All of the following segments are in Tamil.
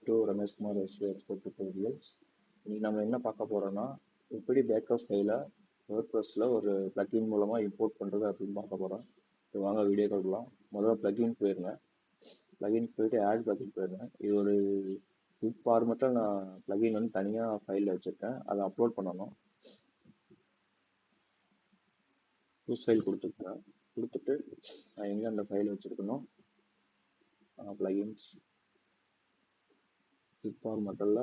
To Ramesh Kumar SV expert tutorials. இன்னைக்கு நம்ம என்ன பார்க்க போறோம்னா, எப்படி பேக்கப் ஃபைலை வேர்ட்ப்ரெஸ்ல ஒரு பிளக்இன் மூலமா இம்போர்ட் பண்றது அப்படின்னு பார்க்க போறோம். வாங்க வீடியோ கொடுக்கலாம். முதல்ல பிளக்இன் போயிருங்க. பிளக்இன் போயிட்டு ஆட் பிளக்இன் போயிருங்க. இது ஒரு ஜிப் ஃபார்மேட்டில் நான் பிளக்இன் வந்து தனியாக ஃபைலில் வச்சுருக்கேன். அதை அப்லோட் பண்ணணும். யூஸ் ஃபைல் கொடுத்துருக்கேன். கொடுத்துட்டு நான் எங்கே அந்த ஃபைல் வச்சுருக்கணும், பிளக்இன்ஸ் ஜிப் ஃபார்மேட்டில்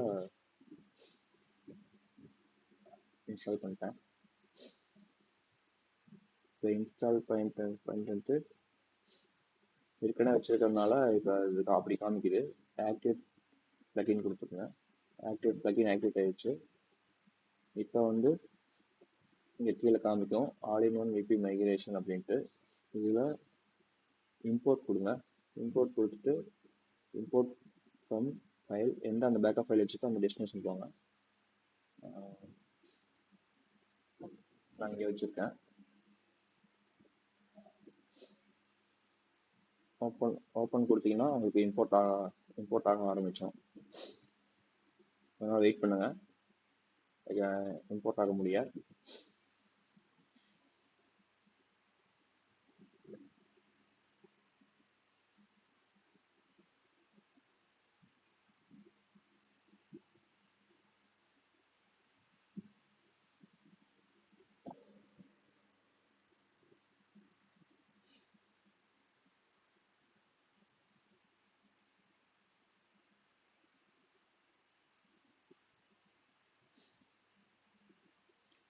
இன்ஸ்டால் பண்ணிட்டேன். இப்போ இன்ஸ்டால் பண்ணிட்டு ஏற்கனவே வச்சிருக்கிறதுனால இப்போ இதுக்கு அப்படி காமிக்குது. ஆக்டிவேட் பிளக்இன் கொடுத்துருங்க. ஆக்டிவேட் பிளக்இன் ஆக்டிவேட் ஆயிடுச்சு. இப்போ வந்து இங்கே கீழே காமிக்கும் ஆல் இன் ஒன் விபி மைக்ரேஷன் அப்படின்ட்டு. இதில் இம்போர்ட் கொடுங்க. இம்போர்ட் கொடுத்துட்டு இம்போர்ட் ஃப்ரம் ஃபைல், எந்த அந்த பேக்கப் ஃபைல் வச்சுட்டு அந்த டெஸ்டினேஷன் போங்க. நான் இங்கே வச்சுருக்கேன். ஓப்பன் கொடுத்தீங்கன்னா உங்களுக்கு இம்போர்ட் ஆக ஆரம்பித்தோம். அதனால் வெயிட் பண்ணுங்கள், இம்போர்ட் ஆக முடியாது.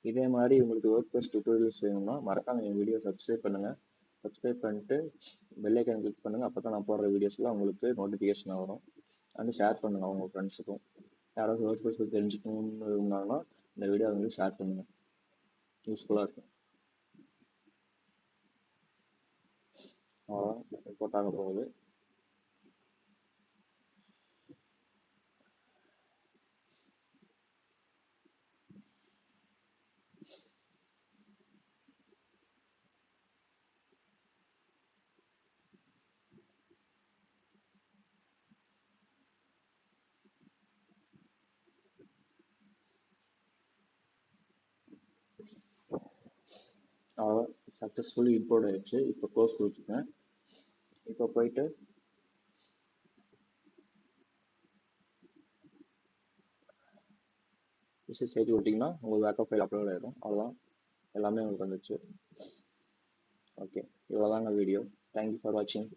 இதே மாதிரி உங்களுக்கு வேர்ட்ப்ரெஸ் டியூட்டோரியல்ஸ் வேணும்னா மறக்காம என் வீடியோ சப்ஸ்கிரைப் பண்ணுங்கள். சப்ஸ்கிரைப் பண்ணிட்டு பெல் ஐக்கான் கிளிக் பண்ணுங்கள். அப்போ தான் நான் போடுற வீடியோஸ்லாம் உங்களுக்கு நோட்டிஃபிகேஷன் வரும். அண்ட் ஷேர் பண்ணுங்கள் அவங்க ஃப்ரெண்ட்ஸுக்கும். யாராவது வேர்ட்ப்ரெஸ் பற்றி தெரிஞ்சுக்கணும்னு இருந்தாங்கன்னா இந்த வீடியோ அவங்களுக்கு ஷேர் பண்ணுங்கள். யூஸ்ஃபுல்லாக இருக்கும். அவ்வளோதான், இம்போர்ட் ஆக போகுது. அவ்வளோதான், சக்ஸஸ்ஃபுல்லி இம்போர்ட் ஆயிடுச்சு. இப்போ க்ளோஸ் கொடுத்துருக்கேன். இப்போ போயிட்டு மெசேஜ் சேர்த்து விட்டிங்கன்னா உங்கள் பேக்கப் ஃபைல் அப்லோட் ஆகிடும். அவ்வளோதான், எல்லாமே உங்களுக்கு வந்துச்சு. ஓகே, இவ்வளோதாங்க வீடியோ. தேங்க்யூ ஃபார் வாட்சிங்.